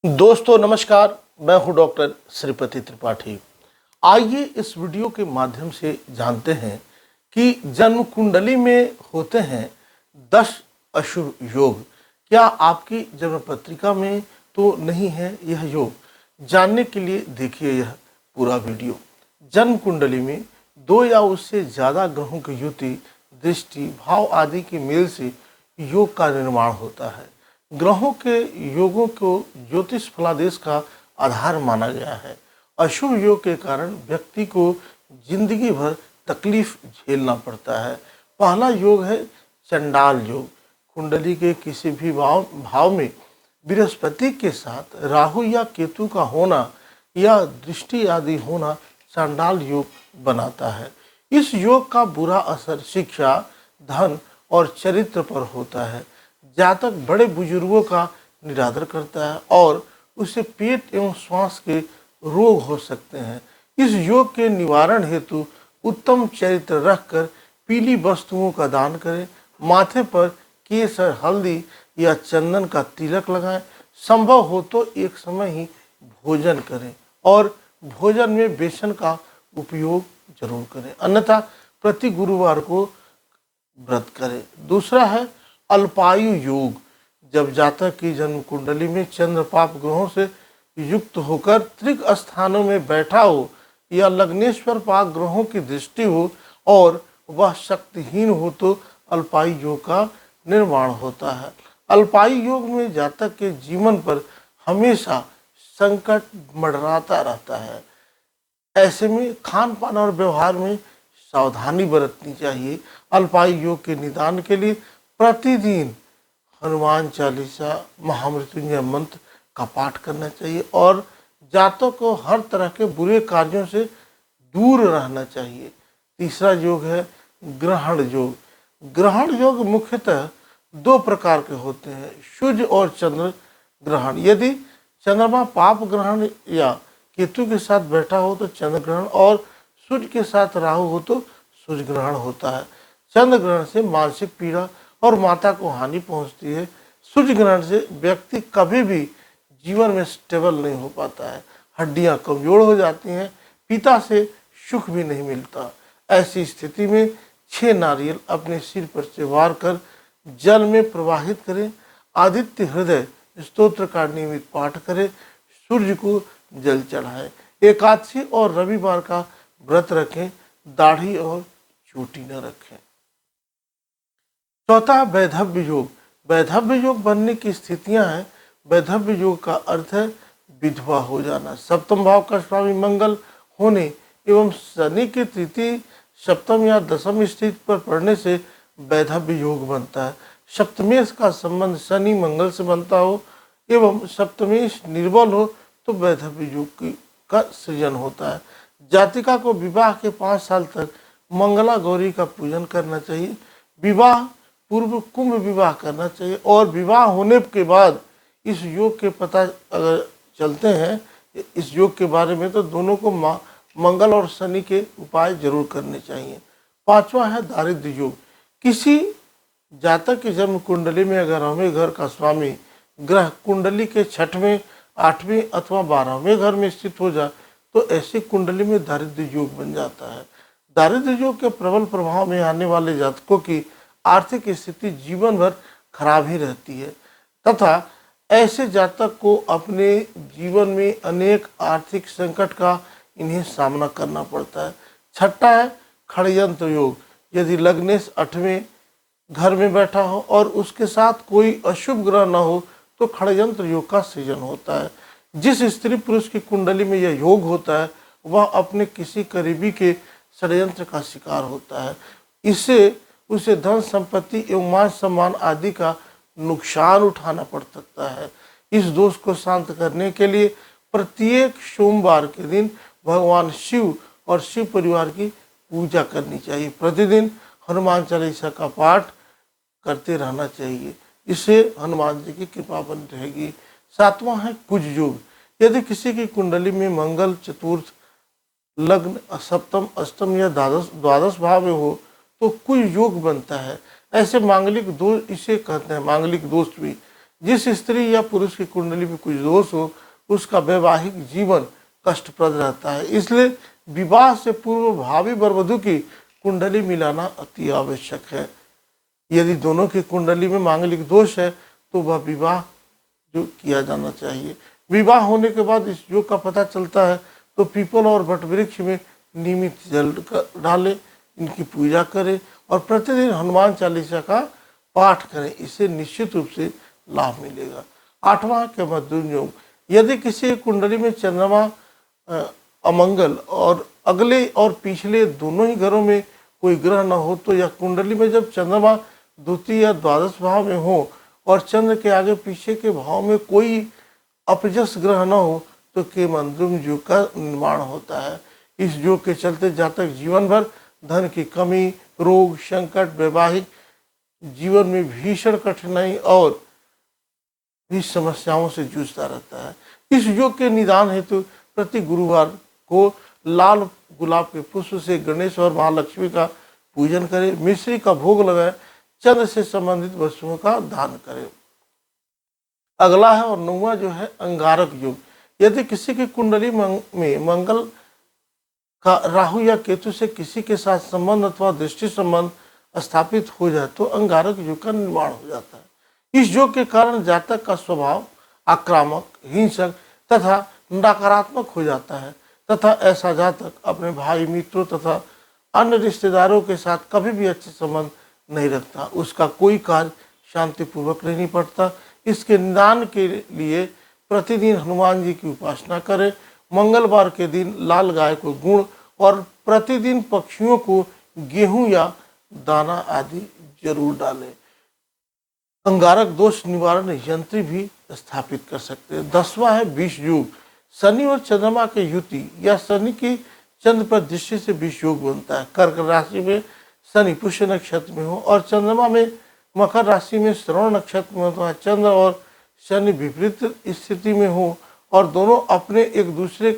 दोस्तों नमस्कार, मैं हूं डॉक्टर श्रीपति त्रिपाठी। आइए इस वीडियो के माध्यम से जानते हैं कि जन्म कुंडली में होते हैं 10 अशुभ योग। क्या आपकी जन्म पत्रिका में तो नहीं है यह योग? जानने के लिए देखिए यह पूरा वीडियो। जन्म कुंडली में 2 या उससे ज़्यादा ग्रहों की युति, दृष्टि, भाव आदि के मेल से योग का निर्माण होता है। ग्रहों के योगों को ज्योतिष फलादेश का आधार माना गया है। अशुभ योग के कारण व्यक्ति को जिंदगी भर तकलीफ झेलना पड़ता है। पहला योग है चंडाल योग। कुंडली के किसी भी भाव में बृहस्पति के साथ राहु या केतु का होना या दृष्टि आदि होना चंडाल योग बनाता है। इस योग का बुरा असर शिक्षा, धन और चरित्र पर होता है। जातक बड़े बुजुर्गों का निरादर करता है और उसे पेट एवं श्वास के रोग हो सकते हैं। इस योग के निवारण हेतु उत्तम चरित्र रखकर पीली वस्तुओं का दान करें। माथे पर केसर, हल्दी या चंदन का तिलक लगाएं। संभव हो तो एक समय ही भोजन करें और भोजन में बेसन का उपयोग जरूर करें, अन्यथा प्रति गुरुवार को व्रत करें। दूसरा है अल्पायु योग। जब जातक की जन्म कुंडली में चंद्र पाप ग्रहों से युक्त होकर त्रिक स्थानों में बैठा हो या लग्नेश्वर पाप ग्रहों की दृष्टि हो और वह शक्तिहीन हो तो अल्पायु योग का निर्माण होता है। अल्पायु योग में जातक के जीवन पर हमेशा संकट मंडराता रहता है। ऐसे में खान पान और व्यवहार में सावधानी बरतनी चाहिए। अल्पायु योग के निदान के लिए प्रतिदिन हनुमान चालीसा, महामृत्युंजय मंत्र का पाठ करना चाहिए और जातक को हर तरह के बुरे कार्यों से दूर रहना चाहिए। तीसरा योग है ग्रहण योग। ग्रहण योग मुख्यतः 2 प्रकार के होते हैं, सूर्य और चंद्र ग्रहण। यदि चंद्रमा पाप ग्रहण या केतु के साथ बैठा हो तो चंद्र ग्रहण और सूर्य के साथ राहु हो तो सूर्य ग्रहण होता है। चंद्र ग्रहण से मानसिक पीड़ा और माता को हानि पहुंचती है। सूर्य ग्रहण से व्यक्ति कभी भी जीवन में स्टेबल नहीं हो पाता है, हड्डियां कमजोर हो जाती हैं, पिता से सुख भी नहीं मिलता। ऐसी स्थिति में 6 नारियल अपने सिर पर से वार कर जल में प्रवाहित करें। आदित्य हृदय स्तोत्र का नियमित पाठ करें। सूर्य को जल चढ़ाएं। एकादशी और रविवार का व्रत रखें। दाढ़ी और चोटी न रखें। चौथा वैधव्य योग। वैधव्य योग बनने की स्थितियां हैं। वैधव्य योग का अर्थ है विधवा हो जाना। सप्तम भाव का स्वामी मंगल होने एवं शनि के तृतीय, सप्तम या दशम स्थिति पर पड़ने से वैधव्य योग बनता है। सप्तमेश का संबंध शनि मंगल से बनता हो एवं सप्तमेश निर्बल हो तो वैधव्य योग का सृजन होता है। जातिका को विवाह के 5 साल तक मंगला गौरी का पूजन करना चाहिए। विवाह पूर्व कुंभ विवाह करना चाहिए और विवाह होने के बाद इस योग के पता अगर चलते हैं इस योग के बारे में तो दोनों को मंगल और शनि के उपाय जरूर करने चाहिए। 5वां है दारिद्र्य योग। किसी जातक की जन्म कुंडली में अगर हमें घर का स्वामी ग्रह कुंडली के 6वें, 8वें अथवा 12वें घर में स्थित हो जाए तो ऐसी कुंडली में दारिद्र्य योग बन जाता है। दारिद्र्य योग के प्रबल प्रभाव में आने वाले जातकों की आर्थिक स्थिति जीवन भर खराब ही रहती है तथा ऐसे जातक को अपने जीवन में अनेक आर्थिक संकट का इन्हें सामना करना पड़ता है। 6ठा है खड़यंत्र योग। यदि लग्नेश 8वें घर में बैठा हो और उसके साथ कोई अशुभ ग्रह न हो तो खड़यंत्र योग का सृजन होता है। जिस स्त्री पुरुष की कुंडली में यह योग होता है वह अपने किसी करीबी के षड्यंत्र का शिकार होता है। इससे उसे धन संपत्ति एवं मान सम्मान आदि का नुकसान उठाना पड़ सकता है। इस दोष को शांत करने के लिए प्रत्येक सोमवार के दिन भगवान शिव और शिव परिवार की पूजा करनी चाहिए। प्रतिदिन हनुमान चालीसा का पाठ करते रहना चाहिए। इससे हनुमान जी की कृपा बनी रहेगी। 7वां है कुज योग। यदि किसी की कुंडली में मंगल चतुर्थ, लग्न, सप्तम, अष्टम या द्वादश भाव में हो तो कुज योग बनता है। ऐसे मांगलिक दोष इसे कहते हैं मांगलिक दोष भी। जिस स्त्री या पुरुष की कुंडली में कुछ दोष हो उसका वैवाहिक जीवन कष्टप्रद रहता है। इसलिए विवाह से पूर्व भावी वर वधू की कुंडली मिलाना अति आवश्यक है। यदि दोनों की कुंडली में मांगलिक दोष है तो वह विवाह जो किया जाना चाहिए। विवाह होने के बाद इस योग का पता चलता है तो पीपल और वटवृक्ष में नियमित जल डालें, इनकी पूजा करें और प्रतिदिन हनुमान चालीसा का पाठ करें। इससे निश्चित रूप से लाभ मिलेगा। 8वां के मध्यम योग। यदि किसी कुंडली में चंद्रमा अमंगल और अगले और पिछले दोनों ही घरों में कोई ग्रह न हो तो यह कुंडली में जब चंद्रमा द्वितीय या द्वादश भाव में हो और चंद्र के आगे पीछे के भाव में कोई अपजस ग्रह न हो तो के मंद्रुम योग का निर्माण होता है। इस योग के चलते जातक जीवन भर धन की कमी, रोग, संकट, वैवाहिक जीवन में भीषण कठिनाई और भी समस्याओं से जूझता रहता है। इस योग के निदान हेतु प्रति गुरुवार को लाल गुलाब के पुष्प से गणेश और महालक्ष्मी का पूजन करें, मिश्री का भोग लगाएं, चंद्र से संबंधित वस्तुओं का दान करें। अगला है और 9वां जो है अंगारक योग। यदि किसी की कुंडली में मंगल का राहु या केतु से किसी के साथ संबंध अथवा दृष्टि संबंध स्थापित हो जाए तो अंगारक योग का निर्माण हो जाता है। इस योग के कारण जातक का स्वभाव आक्रामक, हिंसक तथा नकारात्मक हो जाता है तथा ऐसा जातक अपने भाई, मित्रों तथा अन्य रिश्तेदारों के साथ कभी भी अच्छे संबंध नहीं रखता। उसका कोई कार्य शांतिपूर्वक नहीं पड़ता। इसके निदान के लिए प्रतिदिन हनुमान जी की उपासना करें। मंगलवार के दिन लाल गाय को गुड़ और प्रतिदिन पक्षियों को गेहूं या दाना आदि जरूर डालें। अंगारक दोष निवारण यंत्र भी स्थापित कर सकते हैं। 10वां है विष योग। शनि और चंद्रमा के युति या शनि की चंद्र पर दृष्टि से विष योग बनता है। कर्क राशि में शनि पुष्य नक्षत्र में हो और चंद्रमा में मकर राशि में श्रवण नक्षत्र में हो, चंद्र और शनि विपरीत स्थिति में हो और दोनों अपने एक दूसरे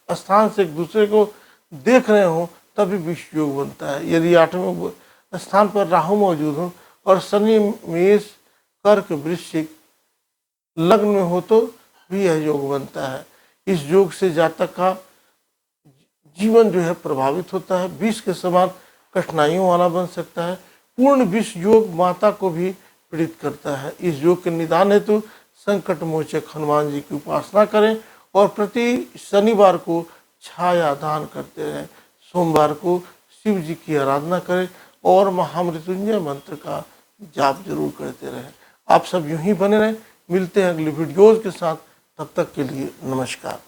स्थान से एक दूसरे को देख रहे हो तभी विष योग बनता है। यदि 8वें स्थान पर राहु मौजूद हो और शनि मेष, कर्क, वृश्चिक लग्न में हो तो भी यह योग बनता है। इस योग से जातक का जीवन जो है प्रभावित होता है, विष के समान कठिनाइयों वाला बन सकता है। पूर्ण विष योग माता को भी पीड़ित करता है। इस योग के निदान हेतु संकट मोचक हनुमान जी की उपासना करें और प्रति शनिवार को छाया दान करते रहें। सोमवार को शिव जी की आराधना करें और महामृत्युंजय मंत्र का जाप जरूर करते रहें। आप सब यूं ही बने रहें। मिलते हैं अगली वीडियोज़ के साथ, तब तक के लिए नमस्कार।